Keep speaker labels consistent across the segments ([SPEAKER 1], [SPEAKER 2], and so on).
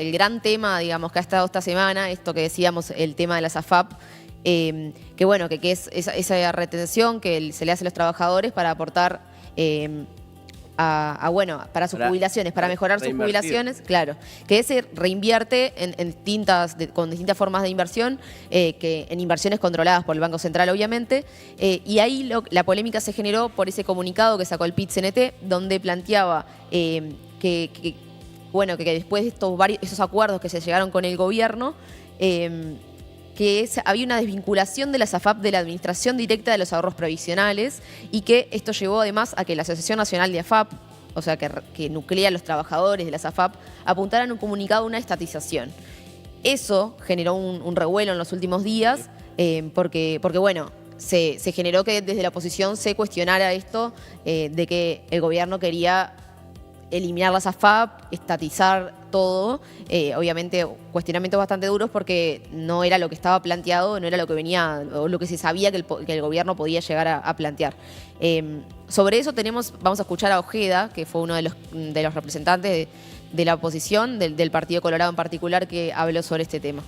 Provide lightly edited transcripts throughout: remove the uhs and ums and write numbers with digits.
[SPEAKER 1] el gran tema, digamos, que ha estado esta semana, esto que decíamos, el tema de las AFAP, que bueno, que es esa retención que se le hace a los trabajadores para aportar bueno, para sus jubilaciones, para mejorar sus jubilaciones, claro, que se reinvierte con distintas formas de inversión, que en inversiones controladas por el Banco Central, obviamente, y ahí la polémica se generó por ese comunicado que sacó el PIT-CNT, donde planteaba que después de esos acuerdos que se llegaron con el gobierno, había una desvinculación de las AFAP de la administración directa de los ahorros provisionales y que esto llevó además a que la Asociación Nacional de AFAP, o sea, que nuclea a los trabajadores de las AFAP, apuntaran un comunicado a una estatización. Eso generó un revuelo en los últimos días porque bueno, se generó que desde la oposición se cuestionara esto de que el gobierno quería eliminar las AFAP, estatizar todo, obviamente cuestionamientos bastante duros porque no era lo que estaba planteado, no era lo que venía o lo que se sabía que el gobierno podía llegar a plantear. Sobre eso vamos a escuchar a Ojeda, que fue uno de los representantes de la oposición, del Partido Colorado en particular, que habló sobre este tema.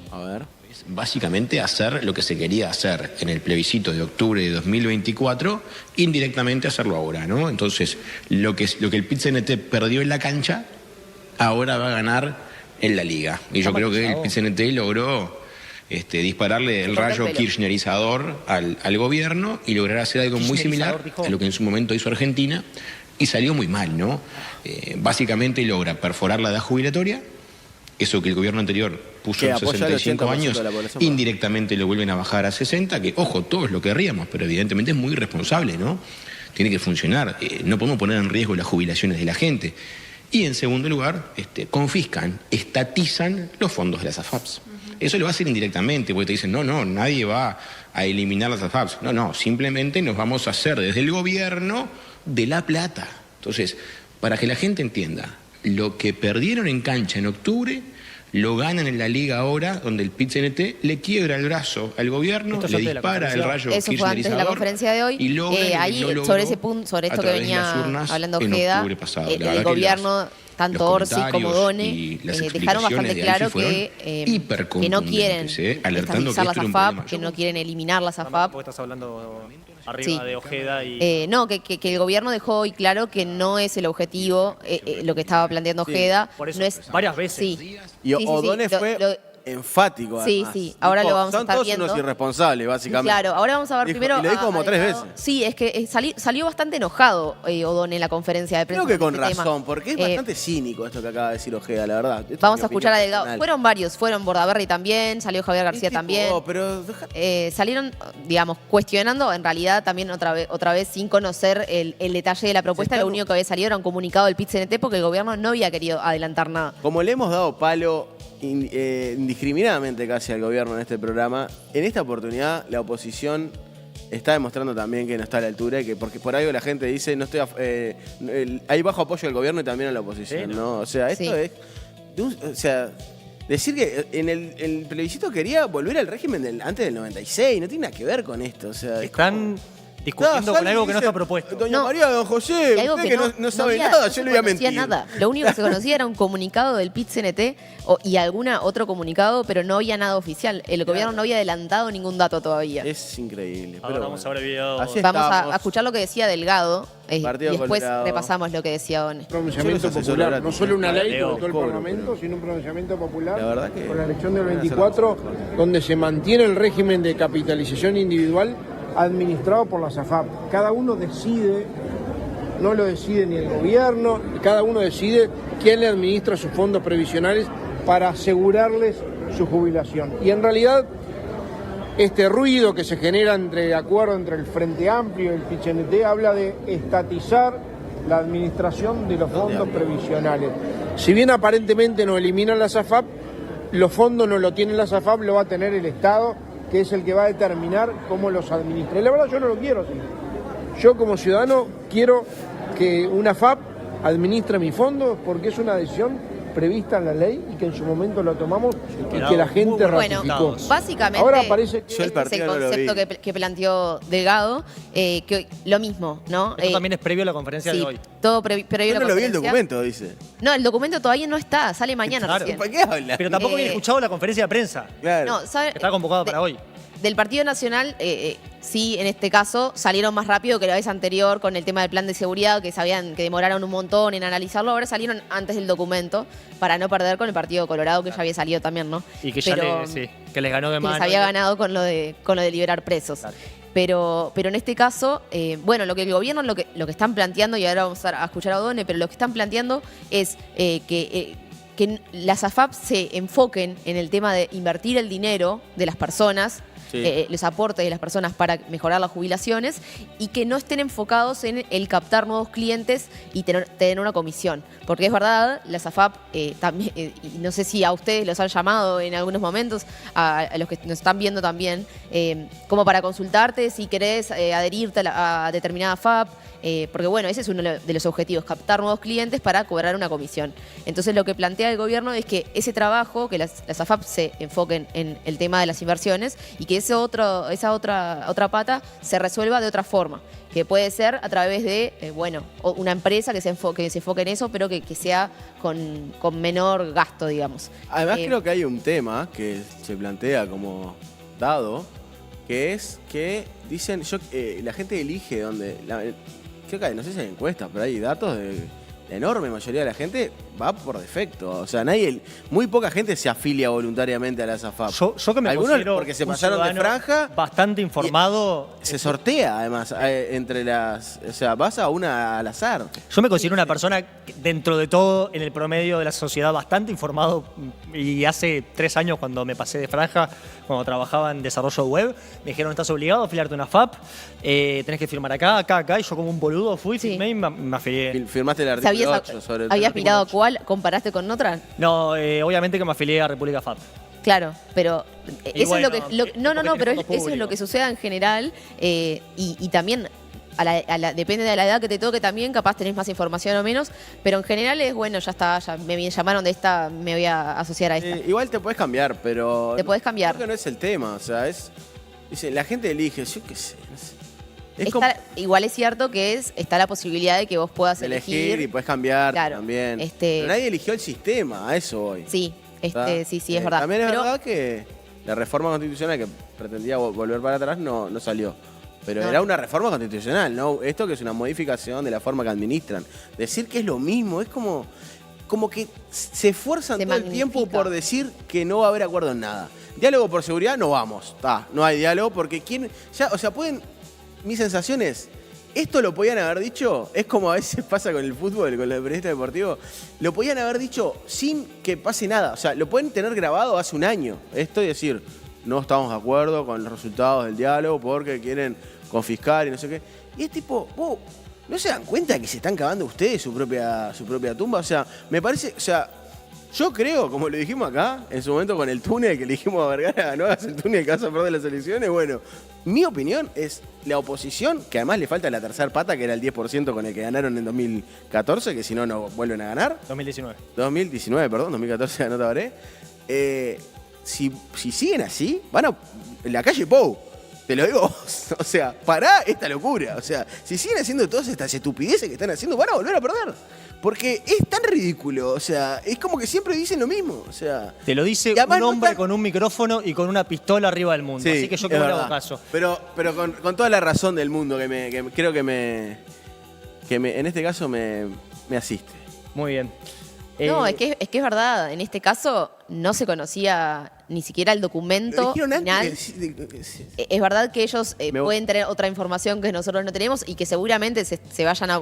[SPEAKER 2] A ver. Básicamente hacer lo que se quería hacer en el plebiscito de octubre de 2024, indirectamente hacerlo ahora, ¿no? Entonces, lo que el PIT-CNT perdió en la cancha, ahora va a ganar en la liga. Y yo creo que el PIT-CNT logró dispararle el rayo kirchnerizador al gobierno y lograr hacer algo muy similar a lo que en su momento hizo Argentina, y salió muy mal, ¿no? Básicamente logra perforar la edad jubilatoria. Eso que el gobierno anterior puso en 65 años, indirectamente lo vuelven a bajar a 60, que, ojo, todos lo querríamos, pero evidentemente es muy irresponsable, ¿no? Tiene que funcionar. No podemos poner en riesgo las jubilaciones de la gente. Y, en segundo lugar, confiscan, estatizan los fondos de las AFAPs. Eso lo va a hacer indirectamente, porque te dicen, no, nadie va a eliminar las AFAPs. No, simplemente nos vamos a hacer desde el gobierno de la plata. Entonces, para que la gente entienda, lo que perdieron en cancha en octubre, lo ganan en la liga ahora, donde el PIT-CNT le quiebra el brazo al gobierno, le dispara el rayo kirchnerizador.
[SPEAKER 1] Eso fue antes de la conferencia de hoy.
[SPEAKER 2] Y
[SPEAKER 1] ahí, sobre ese punto, sobre esto que venía hablando Ojeda, el gobierno, tanto Orsi como Done, dejaron bastante claro que no quieren estatizar las AFAP, que no quieren eliminar las AFAP.
[SPEAKER 3] Estás hablando arriba de Ojeda y...
[SPEAKER 1] No, que el gobierno dejó hoy claro que no es el objetivo lo que estaba planteando Ojeda.
[SPEAKER 3] Por eso,
[SPEAKER 1] no es,
[SPEAKER 3] varias veces.
[SPEAKER 1] Sí.
[SPEAKER 4] Y O'Donnell fue enfático, además.
[SPEAKER 1] Sí, ahora lo vamos a estar viendo.
[SPEAKER 4] Son todos unos irresponsables, básicamente.
[SPEAKER 1] Claro, ahora vamos a ver primero...
[SPEAKER 4] Y lo dijo como 3 veces.
[SPEAKER 1] Sí, es que salió bastante enojado O'Donnell en la conferencia de prensa.
[SPEAKER 4] Creo que con razón, porque es bastante cínico esto que acaba de decir Ojeda, la verdad.
[SPEAKER 1] Vamos a escuchar a Delgado. Fueron varios, fueron Bordaberry también, salió Javier García también.
[SPEAKER 4] Pero
[SPEAKER 1] salieron, digamos, cuestionando, en realidad también otra vez sin conocer el detalle de la propuesta. Lo único que había salido era un comunicado del PIT-CNT porque el gobierno no había querido adelantar nada.
[SPEAKER 4] Como le hemos dado palo indiscriminadamente casi al gobierno en este programa, en esta oportunidad la oposición está demostrando también que no está a la altura y que porque por algo la gente dice no estoy hay bajo apoyo del gobierno y también a la oposición,
[SPEAKER 3] sí,
[SPEAKER 4] ¿no? O sea, esto es decir que en el plebiscito quería volver al régimen antes del 96, no tiene nada que ver con esto, o sea,
[SPEAKER 3] están discutiendo con algo que no está propuesto.
[SPEAKER 4] Doña María, don José, usted que no sabe nada, yo le voy a mentir.
[SPEAKER 1] Nada. Lo único que se conocía era un comunicado del PIT-CNT y otro comunicado, pero no había nada oficial. El gobierno no había adelantado ningún dato todavía.
[SPEAKER 4] Es increíble.
[SPEAKER 3] Ahora
[SPEAKER 4] pero
[SPEAKER 3] vamos a ver el video.
[SPEAKER 1] Vamos a escuchar lo que decía Delgado y después
[SPEAKER 4] Colorado.
[SPEAKER 1] repasamos lo que decía Done.
[SPEAKER 5] Pronunciamiento popular, no solo una ley que votó el Parlamento, sino un pronunciamiento popular
[SPEAKER 4] la verdad que
[SPEAKER 5] con la elección del 24, donde se mantiene el régimen de capitalización individual administrado por las AFAP. Cada uno decide, no lo decide ni el gobierno, cada uno decide quién le administra sus fondos previsionales para asegurarles su jubilación. Y en realidad, este ruido que se genera de acuerdo entre el Frente Amplio y el PIT-CNT habla de estatizar la administración de los fondos previsionales. Si bien aparentemente no eliminan las AFAP, los fondos no lo tienen las AFAP, lo va a tener el Estado, que es el que va a determinar cómo los administra. Y la verdad yo no lo quiero así. Yo como ciudadano quiero que una AFAP administre mis fondos porque es una decisión prevista en la ley y que en su momento lo tomamos y que la gente ratificó.
[SPEAKER 1] Bueno, básicamente
[SPEAKER 5] Ahora parece
[SPEAKER 1] este es el concepto que planteó Delgado, que lo mismo, ¿no?
[SPEAKER 3] Esto también es previo a la conferencia de hoy.
[SPEAKER 1] Todo previo a la
[SPEAKER 4] Yo no lo vi el
[SPEAKER 1] conferencia.
[SPEAKER 4] documento, dice.
[SPEAKER 1] No, el documento todavía no está, sale mañana
[SPEAKER 3] Claro.
[SPEAKER 1] recién.
[SPEAKER 4] ¿Para qué habla?
[SPEAKER 3] Pero tampoco había escuchado la conferencia de prensa.
[SPEAKER 4] Claro.
[SPEAKER 1] No, ¿sabe?
[SPEAKER 3] Está convocada para hoy.
[SPEAKER 1] Del Partido Nacional, sí, en este caso, salieron más rápido que la vez anterior con el tema del plan de seguridad, que sabían que demoraron un montón en analizarlo. Ahora salieron antes del documento para no perder con el Partido Colorado, que ya había salido también, ¿no?
[SPEAKER 3] Y que ya que les ganó de
[SPEAKER 1] que
[SPEAKER 3] mano.
[SPEAKER 1] les había ganado con lo de liberar presos.
[SPEAKER 3] Claro.
[SPEAKER 1] Pero en este caso, bueno, lo que el gobierno, lo que están planteando, y ahora vamos a escuchar a Odone, pero lo que están planteando es que las AFAP se enfoquen en el tema de invertir el dinero de las personas, los aportes de las personas para mejorar las jubilaciones, y que no estén enfocados en el captar nuevos clientes y tener una comisión. Porque es verdad, las AFAP también, y no sé si a ustedes los han llamado en algunos momentos, a los que nos están viendo también, como para consultarte si querés adherirte a determinada AFAP, porque bueno, ese es uno de los objetivos, captar nuevos clientes para cobrar una comisión. Entonces lo que plantea el gobierno es que ese trabajo, que las AFAP se enfoquen en el tema de las inversiones y que esa otra pata se resuelva de otra forma, que puede ser a través de, una empresa que se enfoque en eso, pero que sea con menor gasto, digamos.
[SPEAKER 4] Además creo que hay un tema que se plantea como dado, que es que dicen, la gente elige donde... creo que no sé si hay encuestas, pero hay datos de la enorme mayoría de la gente va por defecto. O sea, muy poca gente se afilia voluntariamente a la AFAP.
[SPEAKER 3] Yo que me
[SPEAKER 4] Algunos
[SPEAKER 3] considero
[SPEAKER 4] porque se
[SPEAKER 3] un
[SPEAKER 4] pasaron de
[SPEAKER 3] ciudadano
[SPEAKER 4] franja.
[SPEAKER 3] bastante informado.
[SPEAKER 4] Se sortea, además, entre las... O sea, vas a una al azar.
[SPEAKER 3] Yo me considero una persona, dentro de todo, en el promedio de la sociedad, bastante informado. Y hace 3 años, cuando me pasé de franja, cuando trabajaba en desarrollo web, me dijeron, estás obligado a afiliarte a una FAP, tenés que firmar acá. Y yo como un boludo fui, firmé y me afilié.
[SPEAKER 4] Firmaste el artículo 8 sobre el...
[SPEAKER 1] ¿Habías mirado a cuál? ¿Comparaste con otra?
[SPEAKER 3] No, obviamente que me afilié a República FAP.
[SPEAKER 1] Claro, pero eso
[SPEAKER 3] bueno,
[SPEAKER 1] es lo que... pero eso es lo que sucede en general, y también depende de la edad que te toque también, capaz tenés más información o menos, pero en general es bueno, ya está, ya me llamaron de esta, me voy a asociar a esta.
[SPEAKER 4] Igual te podés cambiar, pero...
[SPEAKER 1] Te podés cambiar.
[SPEAKER 4] Creo que no es el tema, o sea, dice, la gente elige, yo qué sé, no sé.
[SPEAKER 1] Igual es cierto que está la posibilidad de que vos puedas
[SPEAKER 4] elegir y puedes cambiar
[SPEAKER 1] claro,
[SPEAKER 4] también. Pero nadie eligió el sistema, a eso voy.
[SPEAKER 1] Sí, sí, es verdad.
[SPEAKER 4] También es verdad que la reforma constitucional que pretendía volver para atrás no salió. Pero era una reforma constitucional, ¿no? Esto que es una modificación de la forma que administran. Decir que es lo mismo, es como que se esfuerzan todo el tiempo por decir que no va a haber acuerdo en nada. Diálogo por seguridad, no vamos. No hay diálogo porque mi sensación es, esto lo podían haber dicho, es como a veces pasa con el fútbol, con los periodistas deportivos, lo podían haber dicho sin que pase nada. O sea, lo pueden tener grabado hace un año. Esto y decir, no estamos de acuerdo con los resultados del diálogo porque quieren confiscar y no sé qué. Y es tipo, ¿no se dan cuenta que se están cavando ustedes su propia tumba? O sea, me parece, yo creo, como lo dijimos acá, en su momento con el túnel que le dijimos a Vergara, no hagas el túnel que vas a perder las elecciones, bueno, mi opinión es la oposición, que además le falta la tercera pata, que era el 10% con el que ganaron en 2014, que si no vuelven a ganar. 2019, perdón, 2014 ganó Tabaré. Si siguen así, van a la calle Pou. Te lo digo vos. O sea, pará esta locura. O sea, si siguen haciendo todas estas estupideces que están haciendo, van a volver a perder. Porque es tan ridículo. O sea, es como que siempre dicen lo mismo. O sea,
[SPEAKER 3] te lo dice un hombre con un micrófono y con una pistola arriba del mundo. Sí, así que yo creo que le hago caso.
[SPEAKER 4] Pero con toda la razón del mundo que creo que en este caso me asiste.
[SPEAKER 3] Muy bien.
[SPEAKER 1] No, es que es verdad. En este caso no se conocía ni siquiera el documento final. Es verdad que ellos pueden tener otra información que nosotros no tenemos y que seguramente se vayan a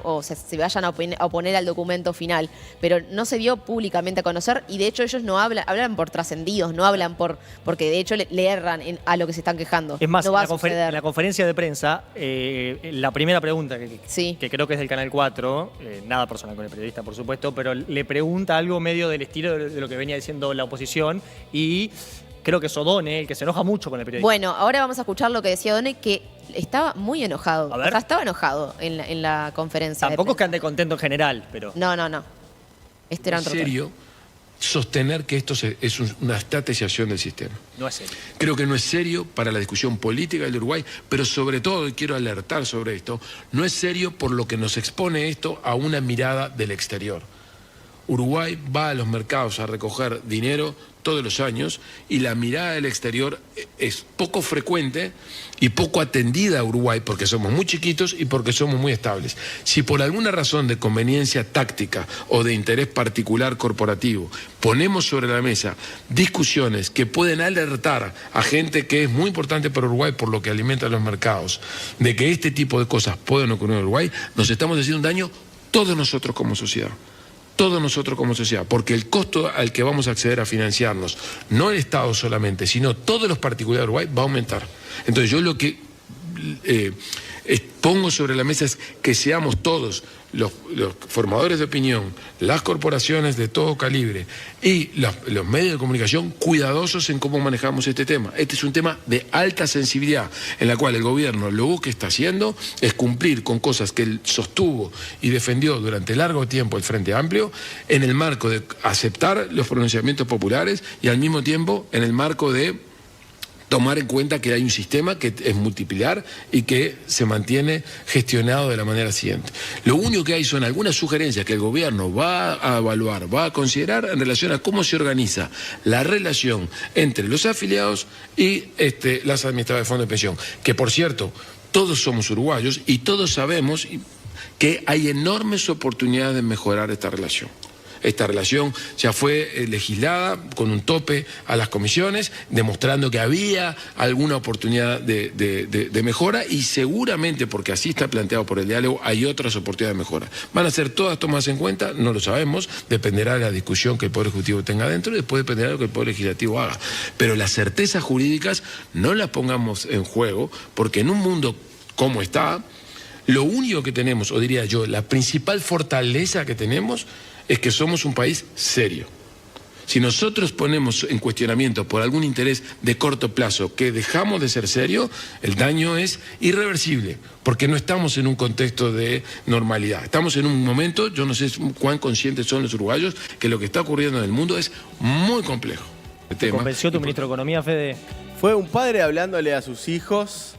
[SPEAKER 1] oponer al documento final, pero no se dio públicamente a conocer y de hecho ellos no hablan por trascendidos, no hablan porque de hecho le erran a lo que se están quejando.
[SPEAKER 3] Es más, en la conferencia de prensa, la primera pregunta que creo que es del Canal 4, nada personal con el periodista por supuesto, pero le pregunta algo medio del estilo de lo que venía diciendo la oposición y creo que es Odone el que se enoja mucho con el periodista.
[SPEAKER 1] Bueno, ahora vamos a escuchar lo que decía Odone, que estaba muy enojado.
[SPEAKER 3] A ver.
[SPEAKER 1] O sea, estaba enojado en la conferencia.
[SPEAKER 3] Tampoco es que ande contento en general, pero...
[SPEAKER 1] No. Este era otro
[SPEAKER 6] serio sostener que esto es una estatización del sistema.
[SPEAKER 3] No es serio.
[SPEAKER 6] Creo que no es serio para la discusión política del Uruguay, pero sobre todo, y quiero alertar sobre esto, no es serio por lo que nos expone esto a una mirada del exterior. Uruguay va a los mercados a recoger dinero todos los años y la mirada del exterior es poco frecuente y poco atendida a Uruguay porque somos muy chiquitos y porque somos muy estables. Si por alguna razón de conveniencia táctica o de interés particular corporativo ponemos sobre la mesa discusiones que pueden alertar a gente que es muy importante para Uruguay por lo que alimenta los mercados, de que este tipo de cosas pueden ocurrir en Uruguay, nos estamos haciendo un daño todos nosotros como sociedad. Todos nosotros como sociedad, porque el costo al que vamos a acceder a financiarnos, no el Estado solamente, sino todos los particulares de Uruguay, va a aumentar. Entonces yo lo que pongo sobre la mesa es que seamos todos los formadores de opinión, las corporaciones de todo calibre y los medios de comunicación cuidadosos en cómo manejamos este tema. Este es un tema de alta sensibilidad, en la cual el gobierno lo que está haciendo es cumplir con cosas que él sostuvo y defendió durante largo tiempo el Frente Amplio, en el marco de aceptar los pronunciamientos populares y al mismo tiempo en el marco de tomar en cuenta que hay un sistema que es multipilar y que se mantiene gestionado de la manera siguiente. Lo único que hay son algunas sugerencias que el gobierno va a evaluar, va a considerar en relación a cómo se organiza la relación entre los afiliados y las administradoras de fondos de pensión. Que, por cierto, todos somos uruguayos y todos sabemos que hay enormes oportunidades de mejorar esta relación. Esta relación ya fue legislada con un tope a las comisiones, demostrando que había alguna oportunidad de mejora y seguramente, porque así está planteado por el diálogo, hay otras oportunidades de mejora. ¿Van a ser todas tomadas en cuenta? No lo sabemos, dependerá de la discusión que el Poder Ejecutivo tenga dentro y después dependerá de lo que el Poder Legislativo haga. Pero las certezas jurídicas no las pongamos en juego, porque en un mundo como está, lo único que tenemos, o diría yo, la principal fortaleza que tenemos es que somos un país serio. Si nosotros ponemos en cuestionamiento por algún interés de corto plazo que dejamos de ser serio, el daño es irreversible, porque no estamos en un contexto de normalidad. Estamos en un momento, yo no sé cuán conscientes son los uruguayos, que lo que está ocurriendo en el mundo es muy complejo.
[SPEAKER 3] ¿Te convenció tu ministro de Economía, Fede?
[SPEAKER 4] Fue un padre hablándole a sus hijos,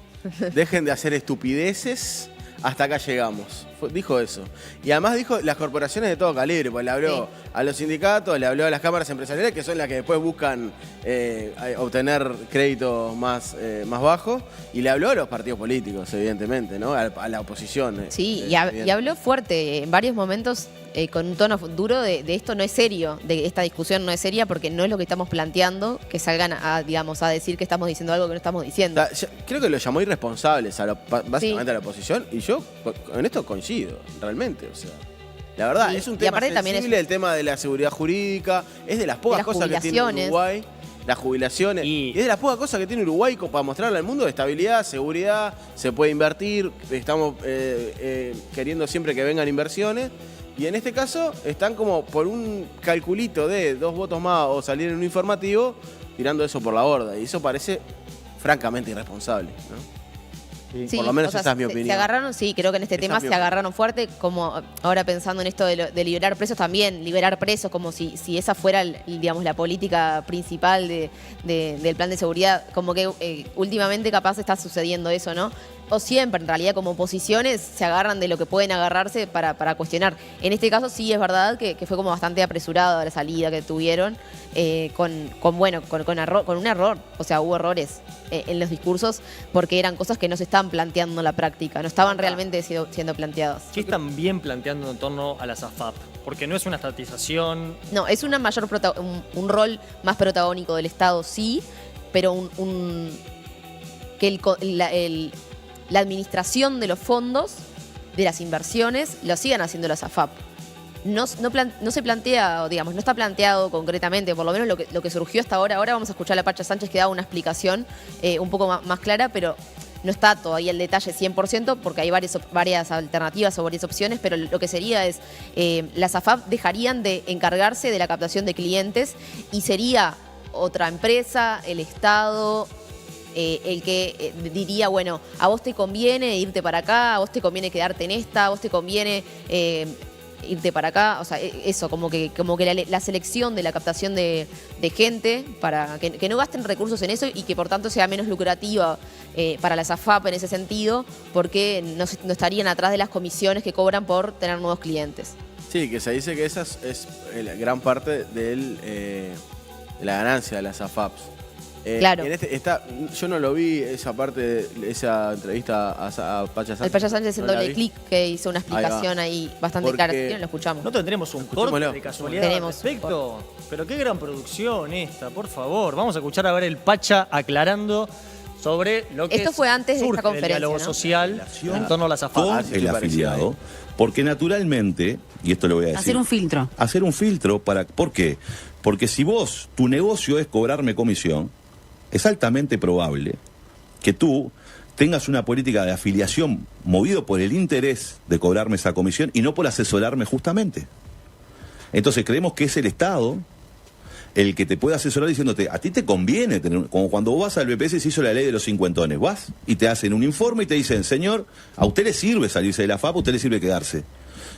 [SPEAKER 4] dejen de hacer estupideces, hasta acá llegamos. Dijo eso. Y además dijo las corporaciones de todo calibre, pues le habló a los sindicatos, le habló a las cámaras empresariales, que son las que después buscan obtener créditos más bajos, y le habló a los partidos políticos, evidentemente, ¿no? A la oposición.
[SPEAKER 1] Sí, y habló fuerte en varios momentos, con un tono duro de esto no es serio, de esta discusión no es seria porque no es lo que estamos planteando, que salgan a decir que estamos diciendo algo que no estamos diciendo.
[SPEAKER 4] O sea, creo que lo llamó irresponsables básicamente a la oposición, y yo en esto coincido, realmente, o sea. La verdad, es un tema sensible, el tema de la seguridad jurídica, es de las pocas cosas que tiene Uruguay, las jubilaciones, y es de las pocas cosas que tiene Uruguay para mostrarle al mundo, de estabilidad, seguridad, se puede invertir, estamos queriendo siempre que vengan inversiones, y en este caso están como por un calculito de 2 votos más o salir en un informativo, tirando eso por la borda, y eso parece francamente irresponsable, ¿no?
[SPEAKER 1] Sí,
[SPEAKER 4] por lo menos esa es mi opinión.
[SPEAKER 1] Se agarraron, sí, creo que en este tema se agarraron fuerte, como ahora pensando en esto de liberar presos también, liberar presos como si esa fuera, digamos, la política principal del plan de seguridad, como que últimamente capaz está sucediendo eso, ¿no? O siempre, en realidad, como oposiciones se agarran de lo que pueden agarrarse para cuestionar. En este caso sí es verdad que fue como bastante apresurado la salida que tuvieron, con un error. O sea, hubo errores en los discursos porque eran cosas que no se estaban planteando en la práctica, no estaban realmente siendo planteadas.
[SPEAKER 3] ¿Qué están bien planteando en torno a las AFAP? Porque no es una estatización.
[SPEAKER 1] No, es una mayor un rol más protagónico del Estado, sí, pero que la administración de los fondos, de las inversiones, lo sigan haciendo las AFAP. No se plantea, digamos, no está planteado concretamente, por lo menos lo que surgió hasta ahora. Ahora vamos a escuchar a Pacha Sánchez que da una explicación un poco más clara, pero no está todavía el detalle 100% porque hay varias alternativas o varias opciones, pero lo que sería es, las AFAP dejarían de encargarse de la captación de clientes y sería otra empresa, el Estado, el que diría, bueno, a vos te conviene irte para acá, a vos te conviene quedarte en esta, a vos te conviene irte para acá. O sea, eso, como que la selección de la captación de gente para que no gasten recursos en eso y que por tanto sea menos lucrativa para las AFAP en ese sentido, porque no estarían atrás de las comisiones que cobran por tener nuevos clientes.
[SPEAKER 4] Sí, que se dice que esa es gran parte de la ganancia de las AFAPs.
[SPEAKER 1] Claro.
[SPEAKER 4] Yo no lo vi, esa parte, esa entrevista a Pacha Sánchez.
[SPEAKER 1] El Pacha Sánchez en
[SPEAKER 4] ¿No la
[SPEAKER 1] doble
[SPEAKER 4] vi?
[SPEAKER 1] clic que hizo una explicación ahí bastante
[SPEAKER 4] Porque-
[SPEAKER 1] clara. Si quieren, lo escuchamos.
[SPEAKER 3] ¿No tendremos un corte
[SPEAKER 4] Escuchémoslo.
[SPEAKER 3] de casualidad
[SPEAKER 1] Tenemos
[SPEAKER 3] al respecto? Pero qué gran producción esta, por favor. Vamos a escuchar a ver el Pacha aclarando sobre lo que
[SPEAKER 1] Esto fue antes de esta
[SPEAKER 3] surge del
[SPEAKER 1] conferencia,
[SPEAKER 3] diálogo
[SPEAKER 1] ¿no?
[SPEAKER 3] social en torno a las AFAP.
[SPEAKER 7] Con
[SPEAKER 4] sí,
[SPEAKER 7] el
[SPEAKER 4] me parecía
[SPEAKER 7] afiliado, porque naturalmente, y esto lo voy a decir...
[SPEAKER 8] Hacer un filtro.
[SPEAKER 7] Hacer un filtro para... ¿Por qué? Porque si vos, tu negocio es cobrarme comisión, es altamente probable que tú tengas una política de afiliación movido por el interés de cobrarme esa comisión y no por asesorarme justamente. Entonces creemos que es el Estado el que te puede asesorar diciéndote, a ti te conviene tener, como cuando vos vas al BPS se hizo la ley de los cincuentones, vas y te hacen un informe y te dicen, señor, a usted le sirve salirse de la FAP, a usted le sirve quedarse.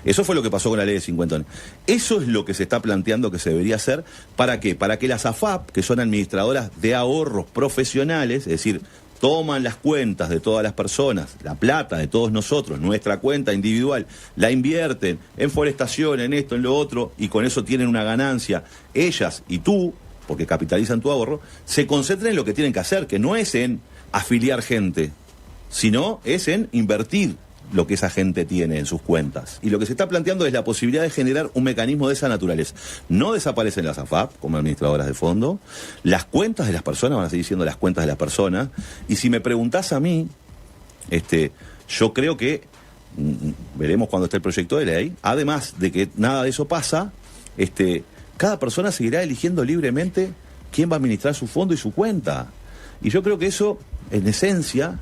[SPEAKER 7] Eso fue lo que pasó con la ley de cincuentones. Eso es lo que se está planteando que se debería hacer. ¿Para qué? Para que las AFAP, que son administradoras de ahorros profesionales, es decir, toman las cuentas de todas las personas, la plata de todos nosotros, nuestra cuenta individual, la invierten en forestación, en esto, en lo otro, y con eso tienen una ganancia, ellas y tú, porque capitalizan tu ahorro, se concentren en lo que tienen que hacer, que no es en afiliar gente, sino es en invertir lo que esa gente tiene en sus cuentas. Y lo que se está planteando es la posibilidad de generar un mecanismo de esa naturaleza. No desaparecen las AFAP como administradoras de fondo, las cuentas de las personas van a seguir siendo las cuentas de las personas, y si me preguntás a mí, yo creo que, veremos cuando esté el proyecto de ley, además de que nada de eso pasa, cada persona seguirá eligiendo libremente quién va a administrar su fondo y su cuenta. Y yo creo que eso, en esencia,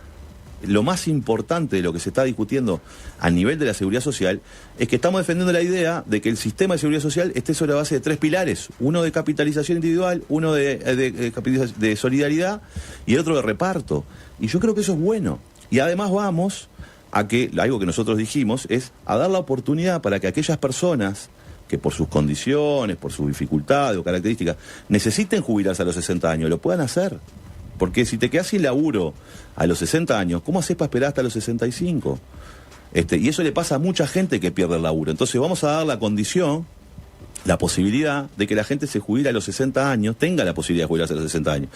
[SPEAKER 7] lo más importante de lo que se está discutiendo a nivel de la seguridad social es que estamos defendiendo la idea de que el sistema de seguridad social esté sobre la base de 3 pilares, uno de capitalización individual, uno de solidaridad y otro de reparto. Y yo creo que eso es bueno. Y además vamos a que, algo que nosotros dijimos, es a dar la oportunidad para que aquellas personas que por sus condiciones, por sus dificultades o características, necesiten jubilarse a los 60 años, lo puedan hacer. Porque si te quedas sin laburo a los 60 años, ¿cómo haces para esperar hasta los 65? Y eso le pasa a mucha gente que pierde el laburo. Entonces vamos a dar la condición, la posibilidad de que la gente se jubile a los 60 años, tenga la posibilidad de jubilarse a los 60 años.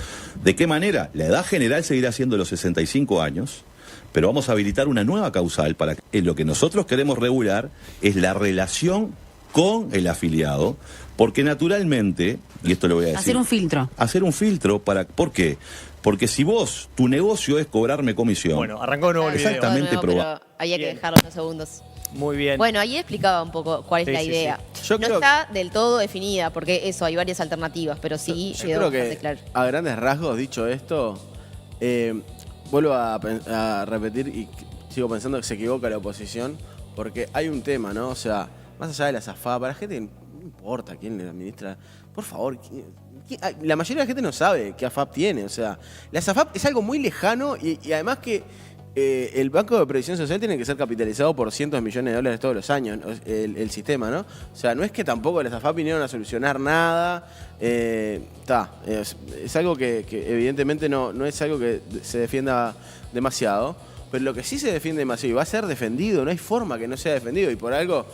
[SPEAKER 7] ¿De qué manera? La edad general seguirá siendo los 65 años, pero vamos a habilitar una nueva causal para que lo que nosotros queremos regular es la relación con el afiliado, porque naturalmente, y esto lo voy a decir...
[SPEAKER 8] Hacer un filtro.
[SPEAKER 7] Hacer un filtro para... ¿Por qué? Porque si vos, tu negocio es cobrarme comisión...
[SPEAKER 3] Bueno, arrancó de nuevo el video.
[SPEAKER 7] Exactamente.
[SPEAKER 1] Pero
[SPEAKER 7] probable.
[SPEAKER 1] ahí hay que
[SPEAKER 3] Bien.
[SPEAKER 1] dejarlo unos segundos.
[SPEAKER 3] Muy bien.
[SPEAKER 1] Bueno, ahí explicaba un poco cuál es
[SPEAKER 3] Sí,
[SPEAKER 1] la
[SPEAKER 3] sí,
[SPEAKER 1] idea.
[SPEAKER 4] sí. Yo
[SPEAKER 1] No
[SPEAKER 4] creo
[SPEAKER 1] está del todo definida, porque eso, hay varias alternativas, pero sí
[SPEAKER 4] Yo
[SPEAKER 1] quedó
[SPEAKER 4] creo
[SPEAKER 1] bastante
[SPEAKER 4] que,
[SPEAKER 1] claro.
[SPEAKER 4] a grandes rasgos, dicho esto, vuelvo a repetir y sigo pensando que se equivoca la oposición, porque hay un tema, ¿no? O sea, más allá de la AFAP, para la gente no importa quién le administra. Por favor, la mayoría de la gente no sabe qué AFAP tiene. O sea, la AFAP es algo muy lejano y además que el Banco de Previsión Social tiene que ser capitalizado por cientos de millones de dólares todos los años, el sistema, ¿no? O sea, no es que tampoco las AFAP vinieron a solucionar nada. Es algo que evidentemente no es algo que se defienda demasiado, pero lo que sí se defiende demasiado y va a ser defendido, no hay forma que no sea defendido, y por algo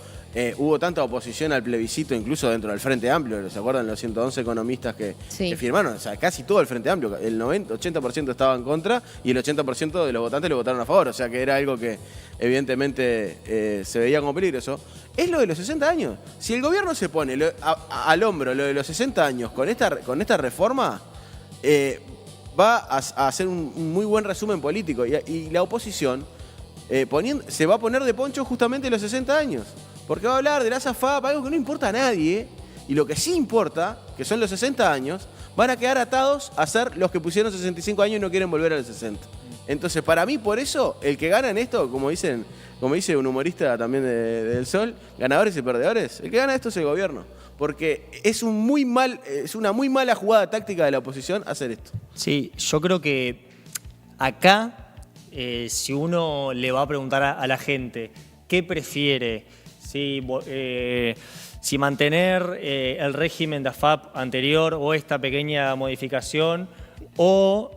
[SPEAKER 4] hubo tanta oposición al plebiscito, incluso dentro del Frente Amplio. ¿Se acuerdan los 111 economistas que firmaron? O sea, casi todo el Frente Amplio, el 80% estaba en contra y el 80% de los votantes lo votaron a favor. O sea, que era algo que evidentemente se veía como peligroso. Es lo de los 60 años. Si el gobierno se pone al hombro lo de los 60 años con esta reforma, va a hacer un muy buen resumen político. Y la oposición se va a poner de poncho justamente los 60 años. Porque va a hablar de la AFAP, algo que no importa a nadie, y lo que sí importa, que son los 60 años, van a quedar atados a ser los que pusieron 65 años y no quieren volver a los 60. Entonces, para mí, por eso, el que gana en esto, como dice un humorista también del Sol, ganadores y perdedores, el que gana esto es el gobierno. Porque es una muy mala jugada táctica de la oposición hacer esto.
[SPEAKER 3] Sí, yo creo que acá, si uno le va a preguntar a la gente qué prefiere, si mantener el régimen de AFAP anterior o esta pequeña modificación o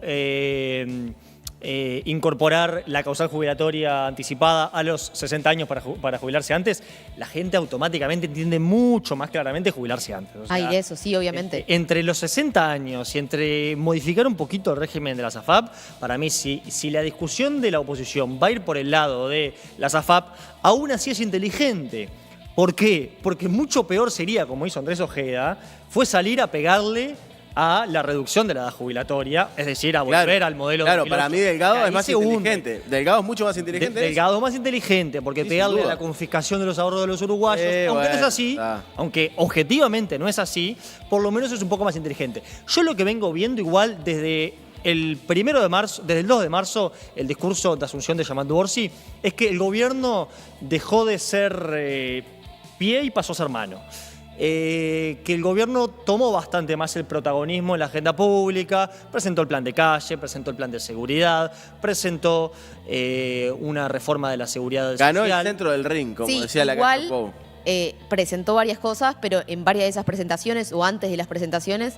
[SPEAKER 3] incorporar la causal jubilatoria anticipada a los 60 años para jubilarse antes, la gente automáticamente entiende mucho más claramente jubilarse antes. O sea,
[SPEAKER 1] Ay, eso sí, obviamente.
[SPEAKER 3] Entre los 60 años y entre modificar un poquito el régimen de las AFAP, para mí, si la discusión de la oposición va a ir por el lado de las AFAP, aún así es inteligente. ¿Por qué? Porque mucho peor sería, como hizo Andrés Ojeda, fue salir a pegarle a la reducción de la edad jubilatoria, es decir, a volver al modelo de 2008.
[SPEAKER 4] Para mí Delgado es más inteligente. Delgado es mucho más inteligente.
[SPEAKER 3] Delgado es más inteligente, porque
[SPEAKER 4] Sí,
[SPEAKER 3] pegarle
[SPEAKER 4] sin
[SPEAKER 3] a la
[SPEAKER 4] duda.
[SPEAKER 3] confiscación de los ahorros de los uruguayos, aunque no es así, aunque objetivamente no es así, por lo menos es un poco más inteligente. Yo lo que vengo viendo igual desde el 1 de marzo, desde el 2 de marzo, el discurso de Asunción de Yamandu Orsi, es que el gobierno dejó de ser pie y pasó a ser mano. Que el gobierno tomó bastante más el protagonismo en la agenda pública, presentó el plan de calle, presentó el plan de seguridad, presentó una reforma de la seguridad social.
[SPEAKER 4] Ganó el centro del ring, como
[SPEAKER 1] Sí,
[SPEAKER 4] decía la
[SPEAKER 1] igual,
[SPEAKER 4] Cacho Pou.
[SPEAKER 1] presentó varias cosas, pero en varias de esas presentaciones o antes de las presentaciones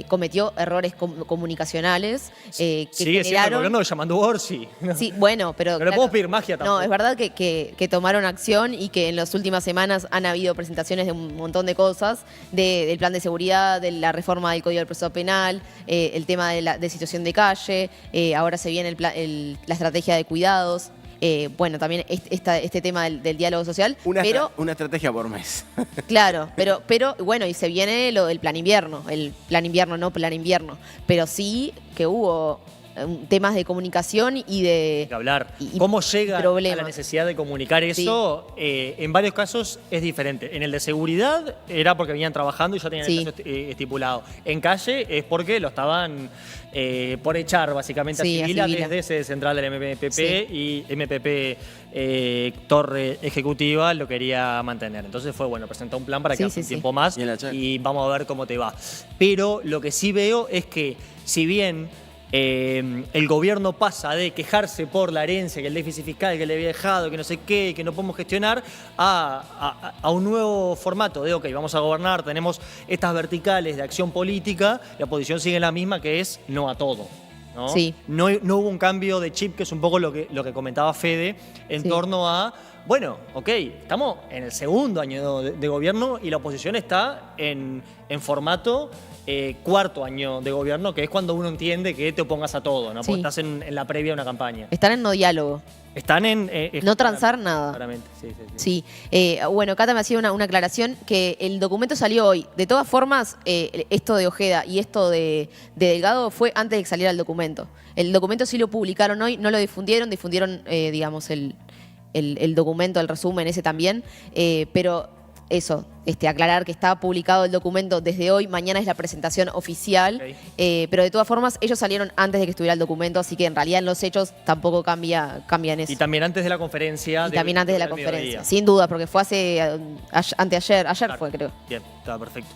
[SPEAKER 1] cometió errores comunicacionales que
[SPEAKER 3] Sigue siendo el
[SPEAKER 1] generaron...
[SPEAKER 3] gobierno de Yamandu Orsi.
[SPEAKER 1] Sí, bueno, pero...
[SPEAKER 3] No le podemos pedir magia tampoco.
[SPEAKER 1] No, es verdad que tomaron acción y que en las últimas semanas han habido presentaciones de un montón de cosas, del plan de seguridad, de la reforma del Código del Proceso Penal, el tema de situación de calle, ahora se viene la estrategia de cuidados. Bueno, también este tema del diálogo social. Pero,
[SPEAKER 4] Una estrategia por mes.
[SPEAKER 1] claro, pero bueno, y se viene lo del plan invierno. El plan invierno, no plan invierno. Pero sí que hubo temas de comunicación y de...
[SPEAKER 3] Que hablar.
[SPEAKER 1] y
[SPEAKER 3] ¿Cómo llega a
[SPEAKER 1] problemas.
[SPEAKER 3] la necesidad de comunicar eso? En varios casos es diferente. En el de seguridad era porque venían trabajando y ya tenían el caso estipulado. En calle es porque lo estaban por echar básicamente a Sibila desde sede central del MPP y MPP Torre Ejecutiva lo quería mantener. Entonces fue bueno, presentó un plan para quedarse un tiempo más y vamos a ver cómo te va. Pero lo que sí veo es que si bien el gobierno pasa de quejarse por la herencia, que el déficit fiscal que le había dejado, que no sé qué, que no podemos gestionar, a un nuevo formato de, ok, vamos a gobernar, tenemos estas verticales de acción política, la posición sigue la misma, que es no a todo. ¿No?
[SPEAKER 1] Sí.
[SPEAKER 3] No hubo un cambio de chip, que es un poco lo que comentaba Fede, en torno a, bueno, ok, estamos en el segundo año de gobierno y la oposición está en formato cuarto año de gobierno, que es cuando uno entiende que te opongas a todo, ¿no? Porque estás en la previa de una campaña.
[SPEAKER 1] Están en no diálogo.
[SPEAKER 3] Están en...
[SPEAKER 1] no transar nada.
[SPEAKER 3] Claramente, sí.
[SPEAKER 1] Sí. Bueno, Cata me hacía una aclaración, que el documento salió hoy. De todas formas, esto de Ojeda y esto de Delgado fue antes de que saliera el documento. El documento sí lo publicaron hoy, no lo difundieron, digamos, el documento, el resumen ese también, pero eso, aclarar que está publicado el documento desde hoy, mañana es la presentación oficial, pero de todas formas ellos salieron antes de que estuviera el documento, así que en realidad en los hechos tampoco cambian eso.
[SPEAKER 3] Y también antes de la conferencia.
[SPEAKER 1] Y también antes de la conferencia, sin duda, porque fue anteayer, ayer fue creo.
[SPEAKER 3] Bien, está perfecto.